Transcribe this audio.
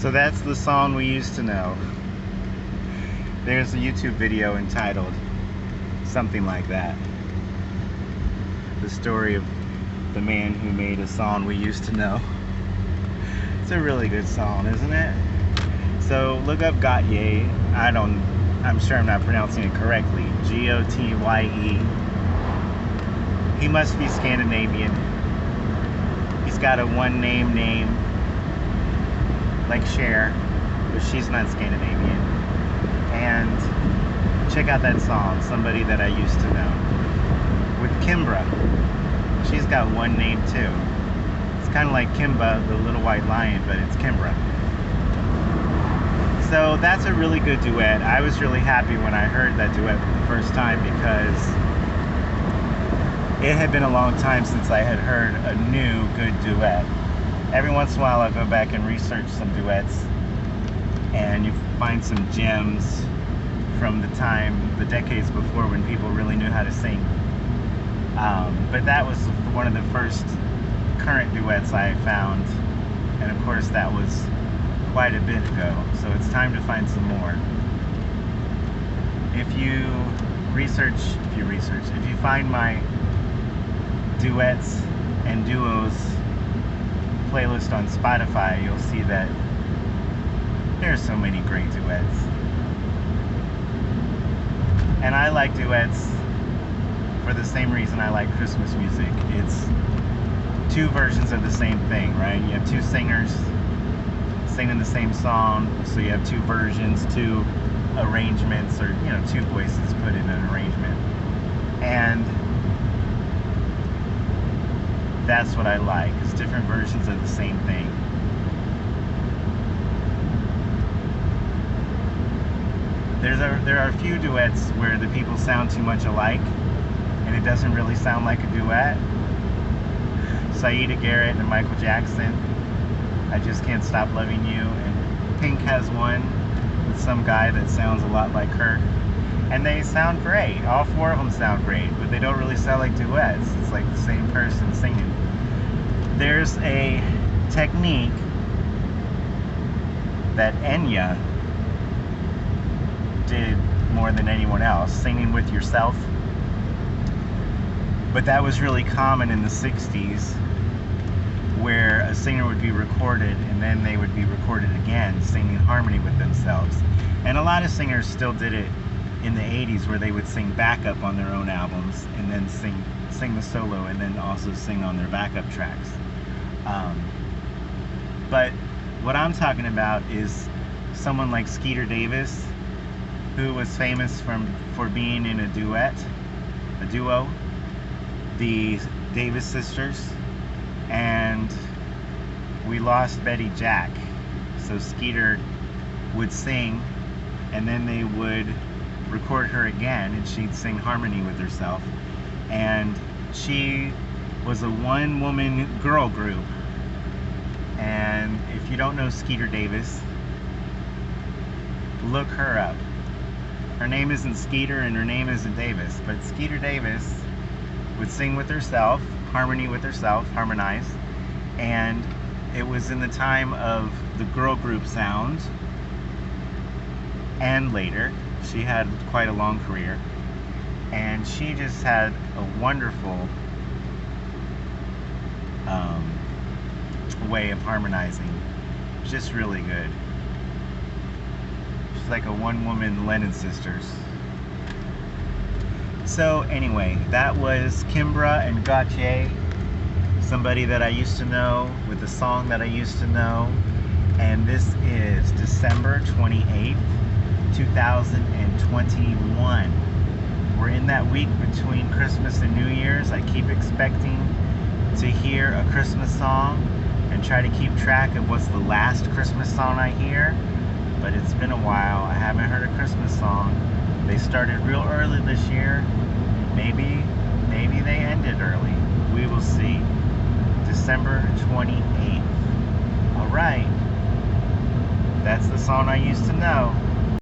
So that's the song we used to know. There's a YouTube video entitled something like that. The story of the man who made a song we used to know. It's a really good song, isn't it? So look up Gotye. I'm sure I'm not pronouncing it correctly. Gotye. He must be Scandinavian. He's got a one name like Cher, but she's not Scandinavian. And check out that song, Somebody That I Used to Know, with Kimbra. She's got one name too. It's kind of like Kimba, the little white lion, but it's Kimbra. So that's a really good duet. I was really happy when I heard that duet for the first time because it had been a long time since I had heard a new good duet. Every once in a while I'll go back and research some duets and you find some gems from the decades before when people really knew how to sing. But that was one of the first current duets I found, and of course that was quite a bit ago, so it's time to find some more. If you find my duets and duos playlist on Spotify, you'll see that there are so many great duets. And I like duets for the same reason I like Christmas music. It's two versions of the same thing, right? You have two singers singing the same song, so you have two versions, two arrangements, or two voices put in an arrangement. And that's what I like, is different versions of the same thing. There are a few duets where the people sound too much alike and it doesn't really sound like a duet. Saida Garrett and Michael Jackson, I Just Can't Stop Loving You, and Pink has one with some guy that sounds a lot like her, and they sound great. All four of them sound great, but they don't really sound like duets. It's like the same person singing. There's a technique that Enya did more than anyone else, singing with yourself, but that was really common in the 60s, where a singer would be recorded and then they would be recorded again singing harmony with themselves. And a lot of singers still did it in the 80s, where they would sing backup on their own albums and then sing the solo and then also sing on their backup tracks. But what I'm talking about is someone like Skeeter Davis, who was famous for being in a duo, the Davis sisters, and we lost Betty Jack. So Skeeter would sing and then they would record her again and she'd sing harmony with herself. And she was a one-woman girl group. And if you don't know Skeeter Davis, look her up. Her name isn't Skeeter and her name isn't Davis, but Skeeter Davis would sing with herself, harmony with herself, harmonize, and it was in the time of the girl group sound, and later. She had quite a long career, and she just had a wonderful way of harmonizing. Just really good. She's like a one-woman Lennon Sisters. So anyway, that was Kimbra and Gotye, Somebody That I Used to Know, with a song that I used to know. And this is December 28th, 2021. We're in that week between Christmas and New Year's. I keep expecting to hear a Christmas song and try to keep track of what's the last Christmas song I hear. But it's been a while. I haven't heard a Christmas song. They started real early this year. Maybe they ended early. We will see. December 28th. Alright. That's the song I used to know.